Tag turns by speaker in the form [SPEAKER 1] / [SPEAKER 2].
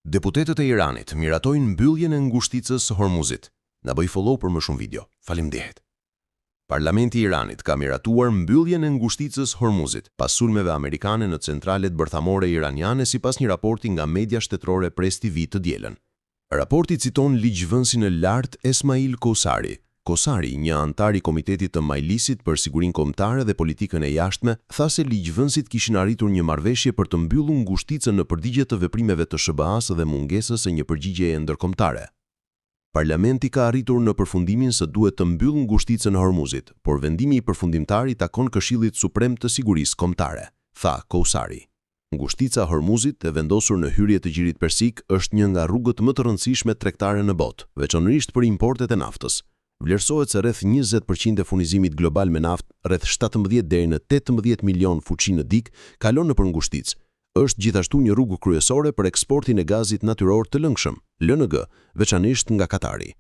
[SPEAKER 1] Deputetët e Iranit miratojnë mbylljen e ngushticës së Hormuzit. Na bëj follow për më shumë video. Faleminderit. Parlamenti i Iranit ka miratuar mbylljen e ngushticës Hormuzit pas sulmeve amerikane në centralet bërthamore iraniane sipas një raporti nga media shtetërore Press TV të dielën. Raporti citon ligjvënësin e lartë Esmail Kosari. Kosari, një antar i Komitetit të Majlisit për Sigurinë Kombëtare dhe Politikën e Jashtme, tha se ligjvënësit kishin arritur një marrëveshje për të mbyllur ngushticën në përgjigje të veprimeve të SBA-s dhe mungesës së një përgjigjeje ndërkombëtare. Parlamenti ka arritur në përfundimin se duhet të mbyllë ngushticën e Hormuzit, por vendimi i përfundimtar i takon Këshillit Suprem të Sigurisë Kombëtare, tha Kosari. Ngushtica e Hormuzit, e vendosur në hyrje të Gjirit Persik, është një nga rrugët më të rëndësishme tregtare në botë, veçanërisht për importet e naftës. Vlerësohet se rreth 20% e furnizimit global me naftë, rreth 17 deri në 18 milion fuqi në dik, kalon nëpër ngushticë. Është gjithashtu një rrugë kryesore për eksportin e gazit natyror të lëngshëm, LNG, veçanërisht nga Katari.